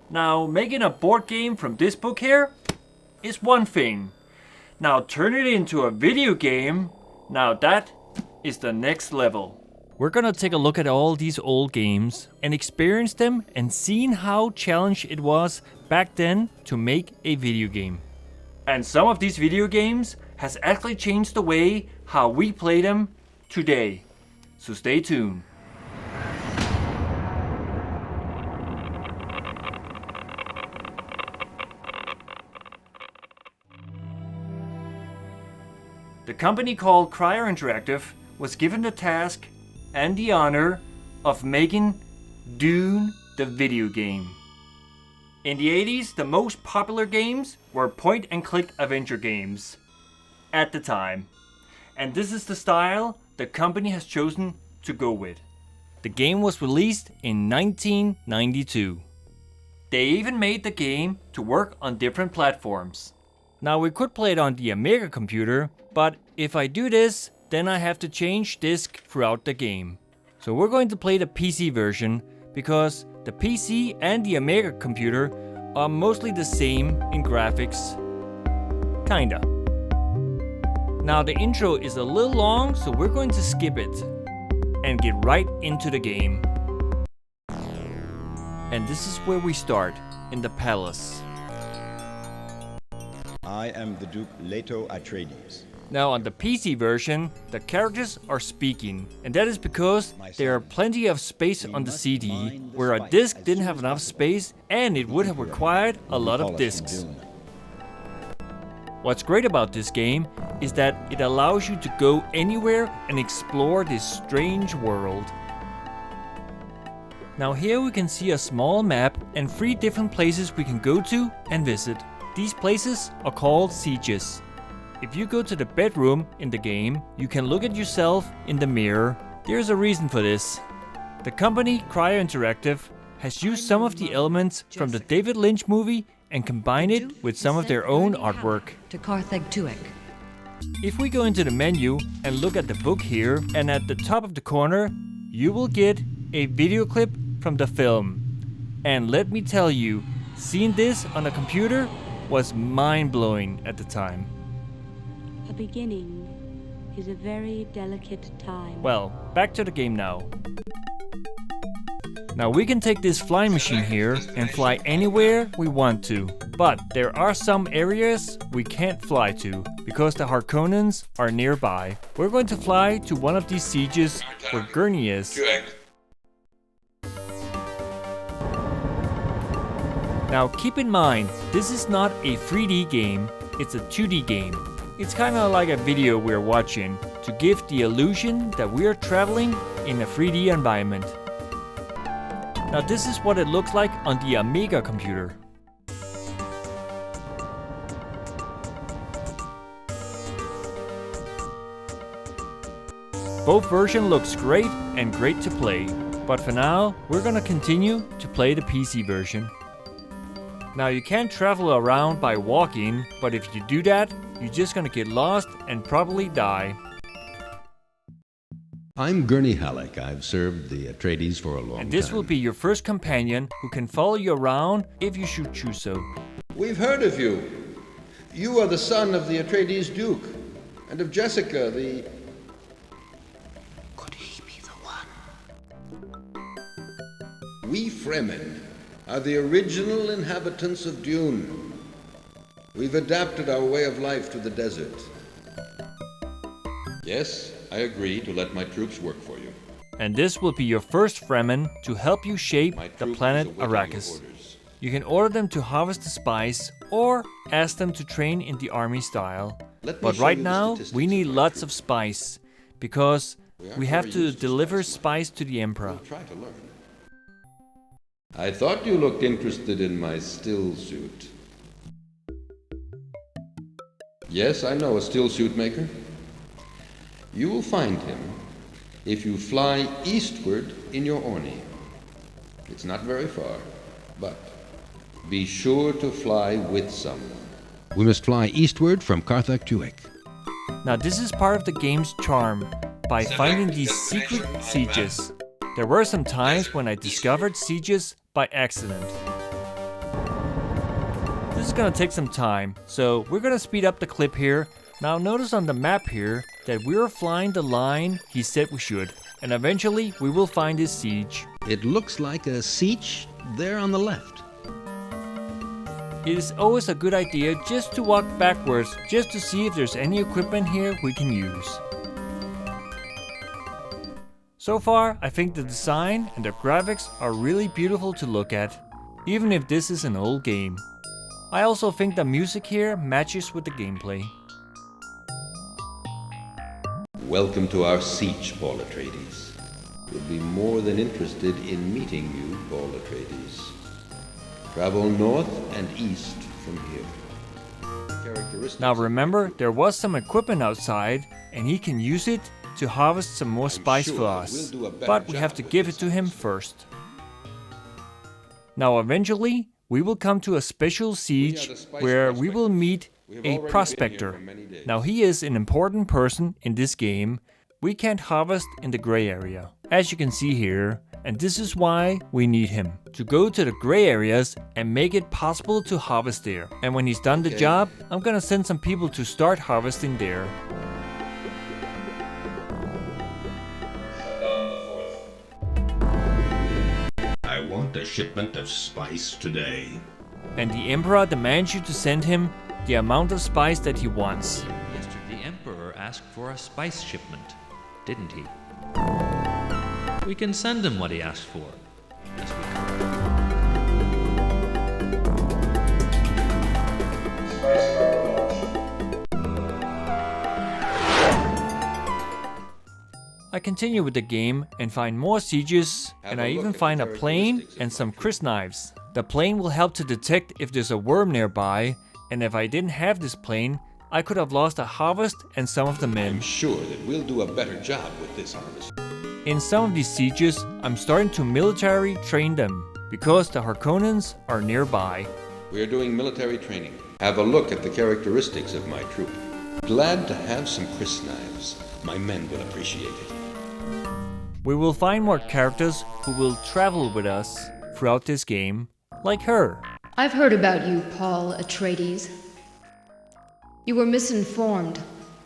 Now, making a board game from this book here is one thing. Now, turn it into a video game, now that is the next level. We're gonna take a look at all these old games and experience them and seeing how challenged it was back then to make a video game. And some of these video games has actually changed the way how we play them today. So stay tuned. The company called CRYO Interactive was given the task and the honor of making DUNE the video game. In the 80s, the most popular games were point-and-click adventure games at the time. And this is the style the company has chosen to go with. The game was released in 1992. They even made the game to work on different platforms. Now we could play it on the Amiga computer, but if I do this, then I have to change disk throughout the game. So we're going to play the PC version because the PC and the Amiga computer are mostly the same in graphics. Kinda. Now the intro is a little long, so we're going to skip it and get right into the game. And this is where we start, in the palace. I am the Duke Leto Atreides. Now on the PC version, the characters are speaking, and that is because there are plenty of space on the CD, where a disc didn't have enough space and it would have required a lot of discs. What's great about this game is that it allows you to go anywhere and explore this strange world. Now here we can see a small map and 3 different places we can go to and visit. These places are called sieges. If you go to the bedroom in the game, you can look at yourself in the mirror. There's a reason for this. The company CRYO Interactive has used some of the elements from the David Lynch movie and combined it with some of their own artwork. To Carthag Tuic. If we go into the menu and look at the book here, and at the top of the corner, you will get a video clip from the film. And let me tell you, seeing this on a computer was mind-blowing at the time. A beginning is a very delicate time. Well, back to the game now. Now we can take this flying machine here and fly anywhere we want to. But there are some areas we can't fly to because the Harkonnens are nearby. We're going to fly to one of these sieges where Gurney is. Now keep in mind, this is not a 3D game, it's a 2D game. It's kind of like a video we're watching to give the illusion that we are traveling in a 3D environment. Now this is what it looks like on the Amiga computer. Both versions looks great and great to play, but for now we're gonna continue to play the PC version. Now you can travel around by walking, but if you do that, you're just gonna get lost and probably die. I'm Gurney Halleck. I've served the Atreides for a long time. And this will be your first companion who can follow you around if you should choose so. We've heard of you. You are the son of the Atreides Duke, and of Jessica, the... Could he be the one? We Fremen are the original inhabitants of Dune. We've adapted our way of life to the desert. Yes, I agree to let my troops work for you. And this will be your first Fremen to help you shape the planet Arrakis. You can order them to harvest the spice or ask them to train in the army style. But right now, we need lots of spice because we have to deliver spice to the Emperor. We'll try to learn. I thought you looked interested in my still suit. Yes, I know a still suit maker. You will find him if you fly eastward in your Orni. It's not very far, but be sure to fly with someone. We must fly eastward from Carthag Tuic. Now this is part of the game's charm, by finding these secret sieges. There were some times when I discovered sieges by accident. This is gonna take some time, so we're gonna speed up the clip here. Now notice on the map here that we're flying the line he said we should, and eventually we will find this siege. It looks like a siege there on the left. It is always a good idea just to walk backwards, just to see if there's any equipment here we can use. So far, I think the design and the graphics are really beautiful to look at, even if this is an old game. I also think the music here matches with the gameplay. Welcome to our siege, Paul Atreides. We'll be more than interested in meeting you, Paul Atreides. Travel north and east from here. Now remember, there was some equipment outside, and he can use it to harvest some more spice for us, but we have to give it to him first. Now eventually, we will come to a special siege where we will meet a prospector. Now he is an important person in this game. We can't harvest in the gray area, as you can see here, and this is why we need him. To go to the gray areas and make it possible to harvest there. And when he's done the job, I'm gonna send some people to start harvesting there. I want a shipment of spice today. And the Emperor demands you to send him the amount of spice that he wants. The Emperor asked for a spice shipment, didn't he? We can send him what he asked for. Yes, we can. I continue with the game and find more sieges, and I even find a plane and some crysknives. The plane will help to detect if there's a worm nearby, and if I didn't have this plane, I could have lost a harvest and some of the men. I'm sure that we'll do a better job with this harvest. In some of these sieges, I'm starting to military train them, because the Harkonnens are nearby. We are doing military training. Have a look at the characteristics of my troop. Glad to have some crysknives. My men will appreciate it. We will find more characters who will travel with us throughout this game, like her. I've heard about you, Paul Atreides. You were misinformed.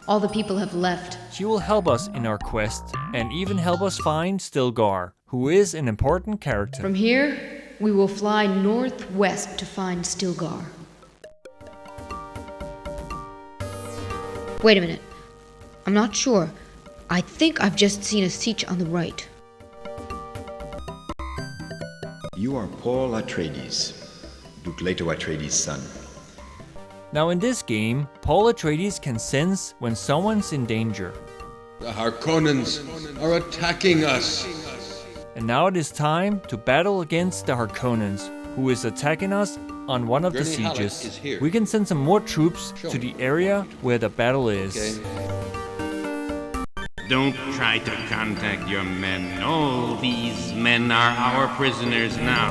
All the people have left. She will help us in our quest, and even help us find Stilgar, who is an important character. From here, we will fly northwest to find Stilgar. Wait a minute. I'm not sure. I think I've just seen a siege on the right. You are Paul Atreides, Duke Leto Atreides' son. Now in this game, Paul Atreides can sense when someone's in danger. The Harkonnens are attacking us. And now it is time to battle against the Harkonnens, who is attacking us on one of the Gurney Halleck sieges. is here. We can send some more troops to the area where the battle is. Don't try to contact your men. All these men are our prisoners now.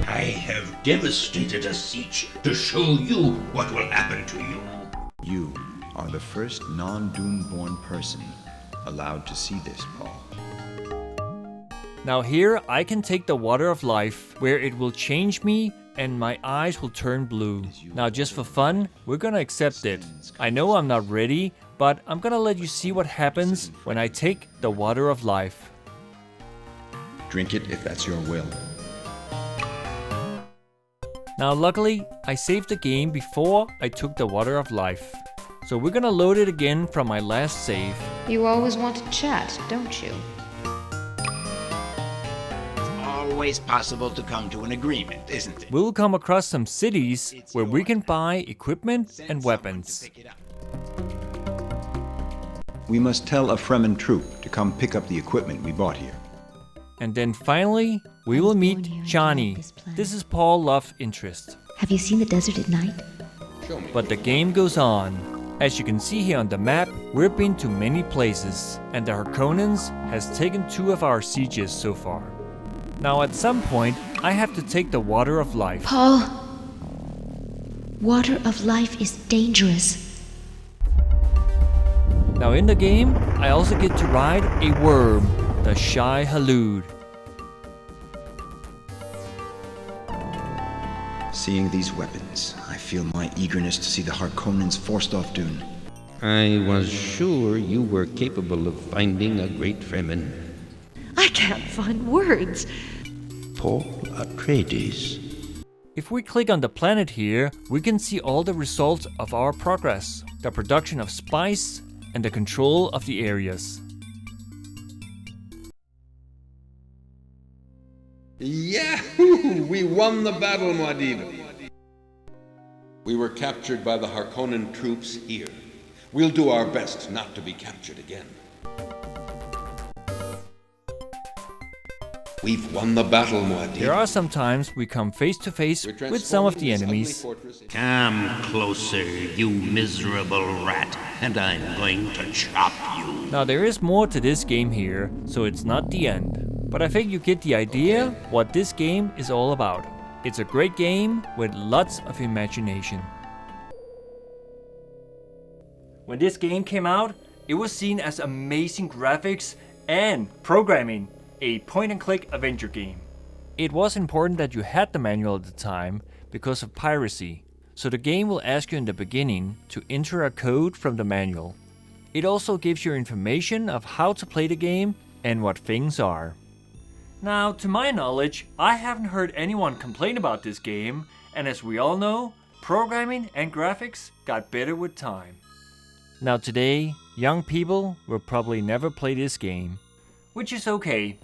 I have devastated a siege to show you what will happen to you. You are the first non-Dune-born person allowed to see this, Paul. Now here I can take the water of life, where it will change me and my eyes will turn blue. Now just for fun, we're gonna accept it. I know I'm not ready, but I'm gonna let you see what happens when I take the water of life. Drink it if that's your will. Now luckily, I saved the game before I took the water of life. So we're gonna load it again from my last save. You always want to chat, don't you? Always possible to come to an agreement, isn't it? We'll come across some cities where we can buy equipment and weapons. We must tell a Fremen troop to come pick up the equipment we bought here. And then finally, we will meet Chani. This is Paul's love interest. Have you seen the desert at night? But the game goes on. As you can see here on the map, we've been to many places, and the Harkonnens has taken 2 of our sieges so far. Now at some point, I have to take the water of life. Paul! Water of life is dangerous. Now in the game, I also get to ride a worm, the Shy Halud. Seeing these weapons, I feel my eagerness to see the Harkonnens forced off Dune. I was sure you were capable of finding a great Fremen. I can't find words. Paul Atreides. If we click on the planet here, we can see all the results of our progress, the production of spice, and the control of the areas. Yahoo! We won the battle, Muad'Dib. We were captured by the Harkonnen troops here. We'll do our best not to be captured again. We've won the battle, Muad'Dib. There are some times we come face to face with some of the enemies. Come closer, you miserable rat, and I'm going to chop you. Now there is more to this game here, so it's not the end. But I think you get the idea what this game is all about. It's a great game with lots of imagination. When this game came out, it was seen as amazing graphics and programming, a point-and-click adventure game. It was important that you had the manual at the time because of piracy, so the game will ask you in the beginning to enter a code from the manual. It also gives you information of how to play the game and what things are. Now, to my knowledge, I haven't heard anyone complain about this game, and as we all know, programming and graphics got better with time. Now today, young people will probably never play this game, which is okay.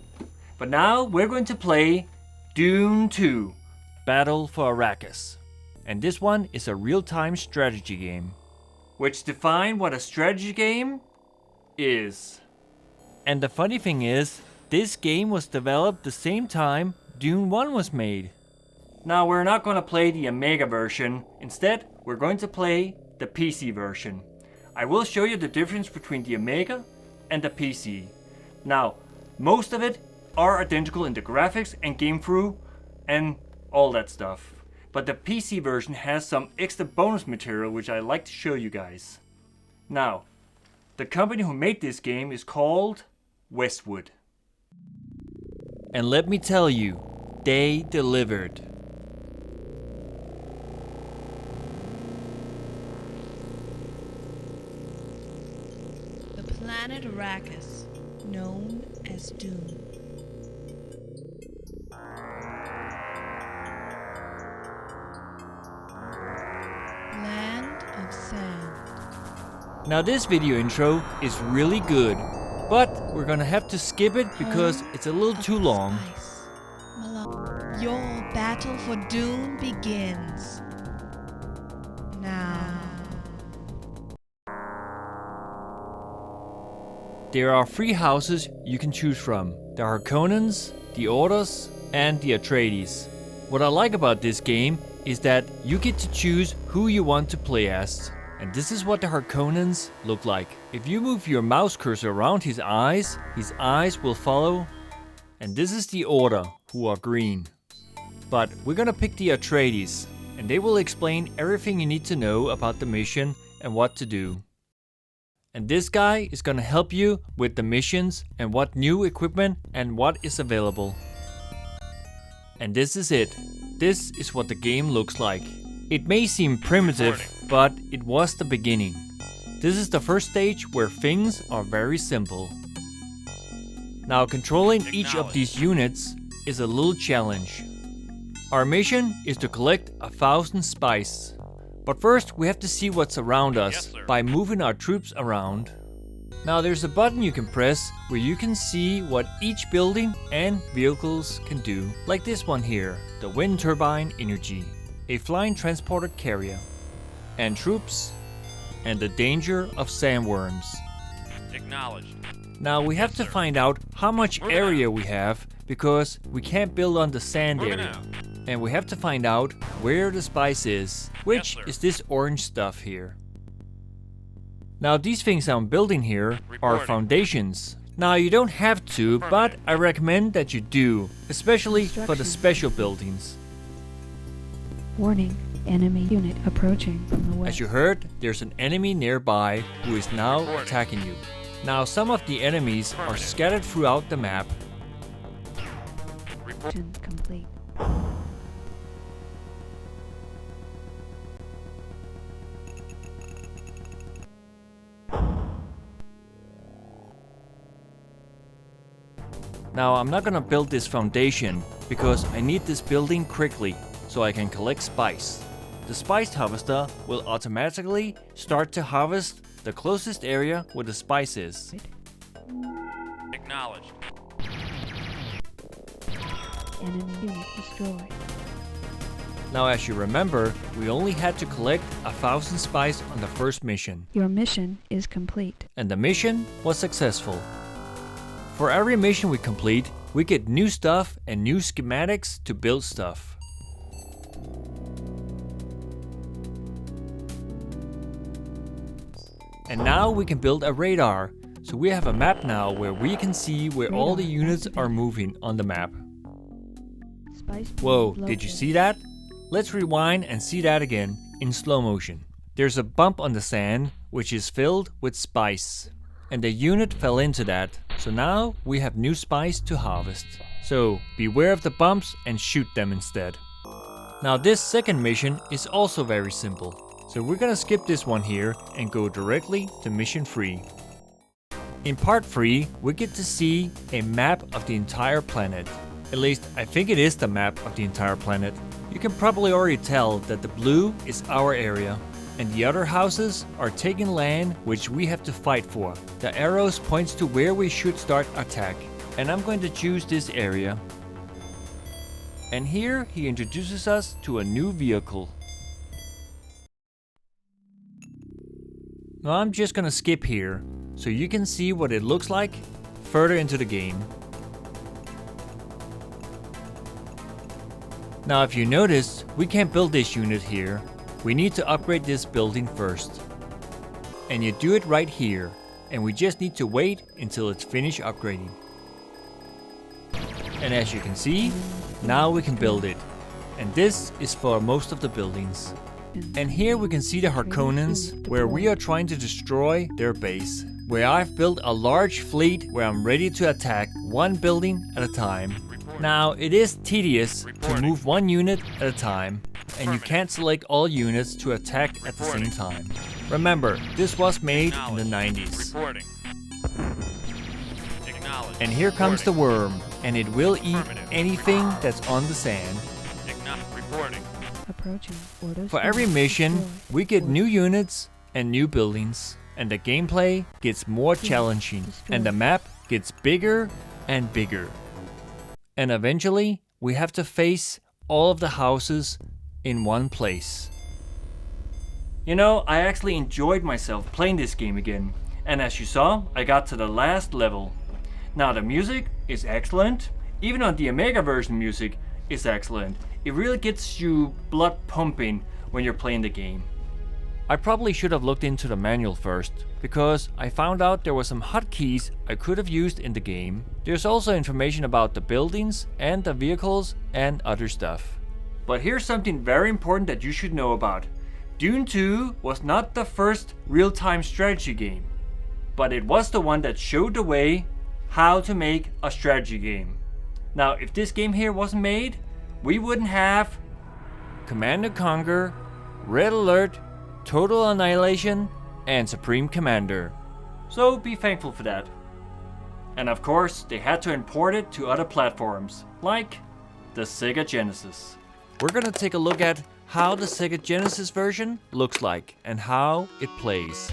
But now we're going to play DUNE II, Battle for Arrakis. And this one is a real-time strategy game, which defines what a strategy game is. And the funny thing is, this game was developed the same time DUNE I was made. Now we're not going to play the Amiga version, instead we're going to play the PC version. I will show you the difference between the Amiga and the PC. Now, most of it are identical in the graphics and game through and all that stuff. But the PC version has some extra bonus material which I like to show you guys. Now, the company who made this game is called Westwood. And let me tell you, they delivered. The planet Arrakis, known as Dune. Land of Sand. Now this video intro is really good, but we're gonna have to skip it because it's a little too long. Your battle for Dune begins now. There are 3 houses you can choose from: the Harkonnens, the Orders, and the Atreides. What I like about this game is that you get to choose who you want to play as. And this is what the Harkonnens look like. If you move your mouse cursor around his eyes will follow. And this is the Order, who are green. But we're gonna pick the Atreides, and they will explain everything you need to know about the mission and what to do. And this guy is gonna help you with the missions and what new equipment and what is available. And this is it. This is what the game looks like. It may seem primitive, but it was the beginning. This is the first stage where things are very simple. Now controlling each of these units is a little challenge. Our mission is to collect 1,000 spice. But first we have to see what's around us by moving our troops around. Now there's a button you can press where you can see what each building and vehicles can do. Like this one here, the wind turbine energy, a flying transporter carrier, and troops, and the danger of sandworms. Acknowledged. Now we have to find out how much area we have because we can't build on the sand area. And we have to find out where the spice is, which is this orange stuff here. Now these things I'm building here are foundations. Now you don't have to, but I recommend that you do, especially for the special buildings. Warning. Enemy unit approaching from the west. As you heard, there's an enemy nearby who is now attacking you. Now some of the enemies are scattered throughout the map. Mission complete. Now I'm not gonna build this foundation because I need this building quickly so I can collect spice. The spice harvester will automatically start to harvest the closest area where the spice is. Acknowledged. Enemy unit destroyed. Now as you remember, we only had to collect 1,000 spice on the first mission. Your mission is complete. And the mission was successful. For every mission we complete, we get new stuff and new schematics to build stuff. And now we can build a radar, so we have a map now where we can see where all the units are moving on the map. Whoa, did you see that? Let's rewind and see that again in slow motion. There's a bump on the sand which is filled with spice. And the unit fell into that, so now we have new spice to harvest. So beware of the bumps and shoot them instead. Now this second mission is also very simple. So we're gonna skip this one here and go directly to mission 3. In part 3, we get to see a map of the entire planet. At least I think it is the map of the entire planet. You can probably already tell that the blue is our area. And the other houses are taking land which we have to fight for. The arrows points to where we should start attack. And I'm going to choose this area. And here he introduces us to a new vehicle. Now I'm just gonna skip here, so you can see what it looks like further into the game. Now if you notice, we can't build this unit here. We need to upgrade this building first. And you do it right here, and we just need to wait until it's finished upgrading. And as you can see, now we can build it. And this is for most of the buildings. And here we can see the Harkonnens, where we are trying to destroy their base. Where I've built a large fleet where I'm ready to attack one building at a time. Now it is tedious to move one unit at a time, and you can't select all units to attack at the same time. Remember, this was made in the 90s. And here comes the worm, and it will eat anything that's on the sand. For every mission, we get new units and new buildings, and the gameplay gets more challenging, and the map gets bigger and bigger. And eventually, we have to face all of the houses in one place. You know, I actually enjoyed myself playing this game again. And as you saw, I got to the last level. Now the music is excellent. Even on the Amiga version, music is excellent. It really gets you blood pumping when you're playing the game. I probably should have looked into the manual first, because I found out there were some hotkeys I could have used in the game. There's also information about the buildings and the vehicles and other stuff. But here's something very important that you should know about. Dune II was not the first real-time strategy game, but it was the one that showed the way how to make a strategy game. Now, if this game here wasn't made, we wouldn't have Command & Conquer, Red Alert, Total Annihilation, and Supreme Commander. So be thankful for that. And of course, they had to import it to other platforms, like the Sega Genesis. We're gonna take a look at how the Sega Genesis version looks like and how it plays.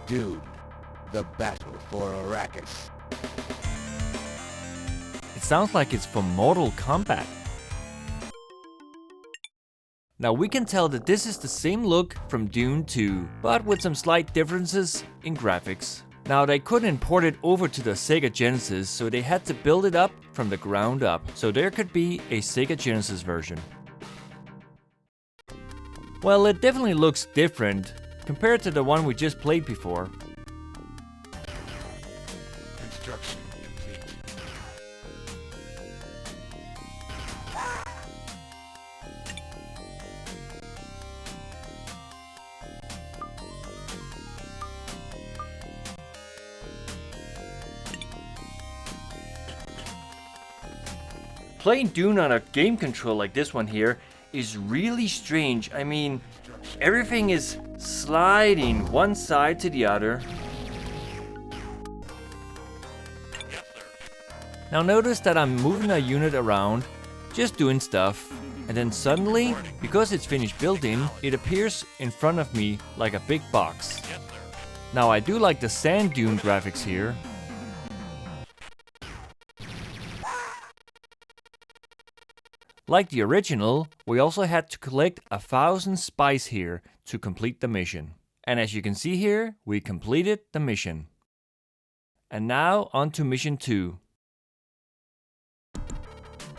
Dune, the battle for Arrakis. It sounds like it's from Mortal Kombat. Now we can tell that this is the same look from Dune II, but with some slight differences in graphics. Now they couldn't import it over to the Sega Genesis, so they had to build it up from the ground up, so there could be a Sega Genesis version. Well, it definitely looks different, compared to the one we just played before. Construction complete. Playing Dune on a game control like this one here is really strange. I mean, everything is sliding one side to the other. Now notice that I'm moving a unit around, just doing stuff, and then suddenly, because it's finished building, it appears in front of me like a big box. Now I do like the sand dune graphics here. Like the original, we also had to collect 1,000 spice here to complete the mission. And as you can see here, we completed the mission. And now on to mission 2.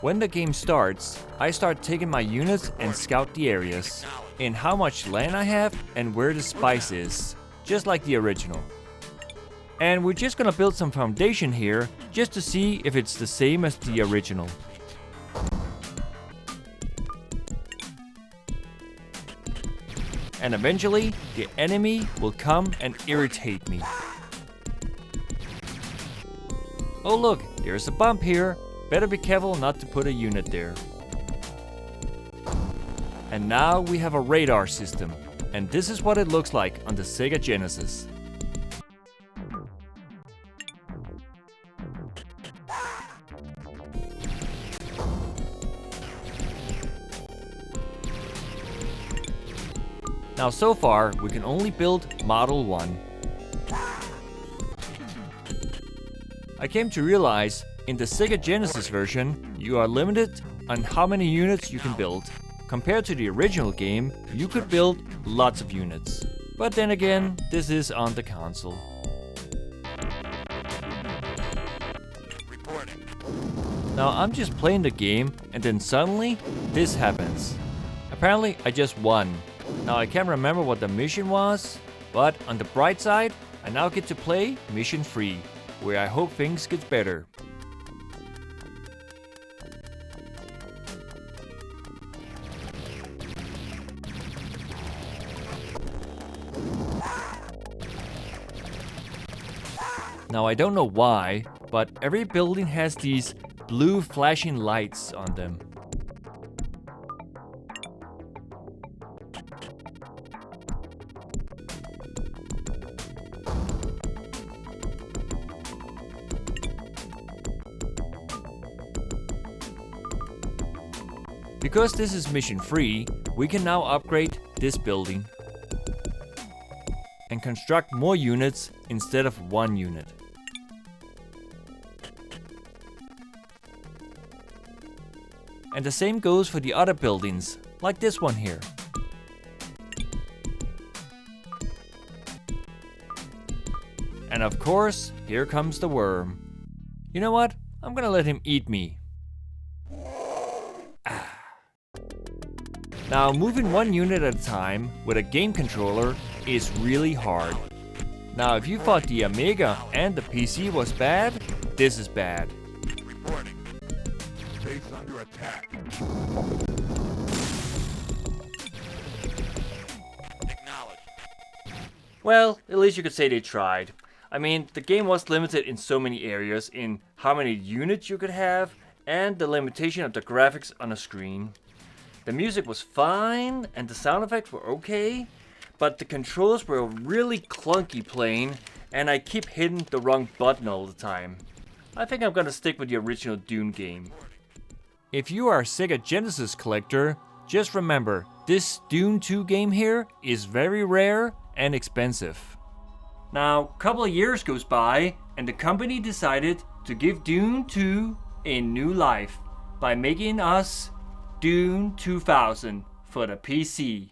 When the game starts, I start taking my units and scout the areas, and how much land I have and where the spice is, just like the original. And we're just gonna build some foundation here, just to see if it's the same as the original. And eventually, the enemy will come and irritate me. Oh look, there's a bump here. Better be careful not to put a unit there. And now we have a radar system. And this is what it looks like on the Sega Genesis. Now so far, we can only build Model 1. I came to realize, in the Sega Genesis version, you are limited on how many units you can build. Compared to the original game, you could build lots of units. But then again, this is on the console. Now I'm just playing the game, and then suddenly, this happens. Apparently, I just won. Now I can't remember what the mission was, but on the bright side, I now get to play Mission 3, where I hope things get better. Now I don't know why, but every building has these blue flashing lights on them. Because this is mission free, we can now upgrade this building and construct more units instead of one unit. And the same goes for the other buildings, like this one here. And of course, here comes the worm. You know what? I'm gonna let him eat me. Now, moving one unit at a time with a game controller is really hard. Now, if you thought the Amiga and the PC was bad, this is bad. Reporting. Base under attack. Acknowledged. Well, at least you could say they tried. I mean, the game was limited in so many areas, in how many units you could have, and the limitation of the graphics on a screen. The music was fine, and the sound effects were okay, but the controls were really clunky playing, and I keep hitting the wrong button all the time. I think I'm gonna stick with the original Dune game. If you are a Sega Genesis collector, just remember, this Dune II game here is very rare and expensive. Now, a couple of years goes by, and the company decided to give Dune II a new life by making us Dune 2000 for the PC.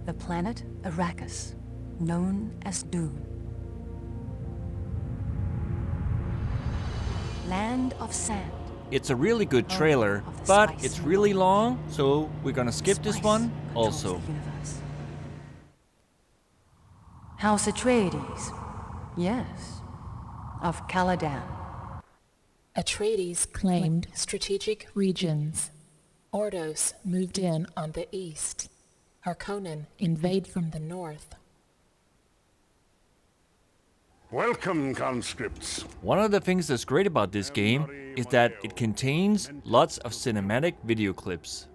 The planet Arrakis, known as Dune. Land of sand. It's a really good trailer, but it's really long, so we're gonna skip this one also. House Atreides. Yes. Of Caladan. Atreides claimed strategic regions. Ordos moved in on the east. Harkonnen invade from the north. Welcome, conscripts. One of the things that's great about this game is that it contains lots of cinematic video clips.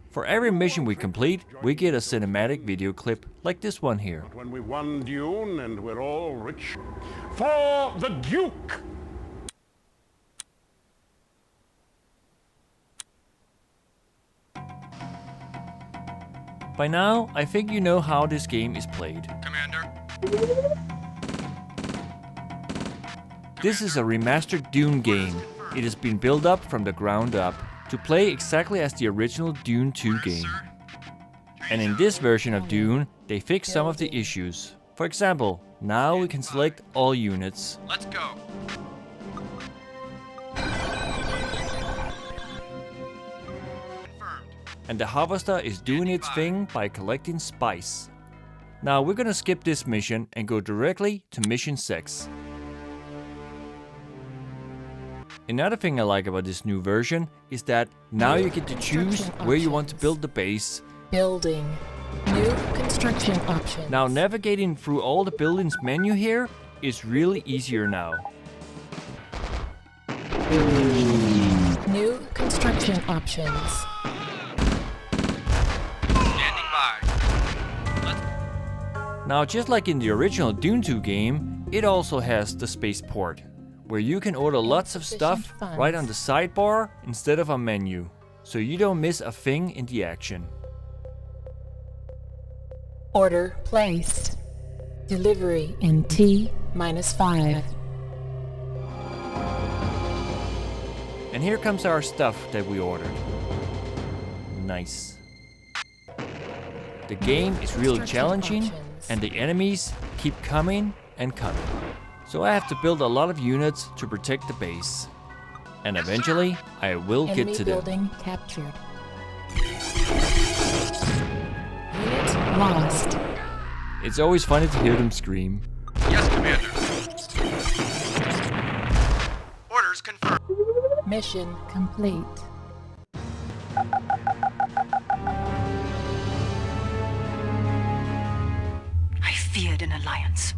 For every mission we complete, we get a cinematic video clip like this one here. When we won Dune and we're all rich. For the Duke! By now, I think you know how this game is played. Commander. This is a remastered Dune game. It has been built up from the ground up to play exactly as the original Dune II game. And in this version of Dune, they fixed some of the issues. For example, now we can select all units. Let's go. And the harvester is doing its thing by collecting spice. Now we're gonna skip this mission and go directly to mission 6. Another thing I like about this new version is that now you get to choose where you want to build the base. Building. New construction options. Now navigating through all the buildings menu here is really easier now. New construction options. Standing by. Now just like in the original Dune 2 game, it also has the spaceport, where you can order lots of stuff right on the sidebar instead of a menu, so you don't miss a thing in the action. Order placed. Delivery in T-5. And here comes our stuff that we ordered. Nice. The game is really challenging, and the enemies keep coming and coming. So I have to build a lot of units to protect the base. And eventually, I will get to them. Building captured. Unit lost. It's always funny to hear them scream. Yes, Commander. Orders confirmed. Mission complete. I feared an alliance.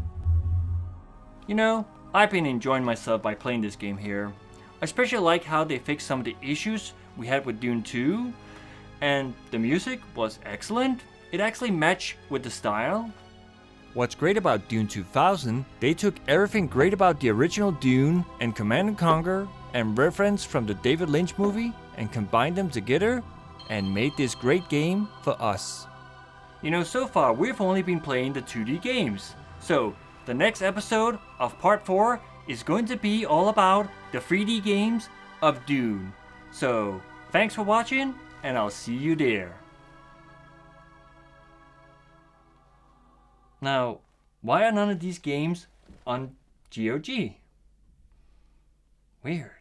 You know, I've been enjoying myself by playing this game here. I especially like how they fixed some of the issues we had with Dune 2, and the music was excellent. It actually matched with the style. What's great about Dune 2000, they took everything great about the original Dune and Command & Conquer and reference from the David Lynch movie and combined them together and made this great game for us. You know, so far we've only been playing the 2D games. So the next episode of part 4 is going to be all about the 3D games of Dune. So thanks for watching, and I'll see you there. Now, why are none of these games on GOG? Weird.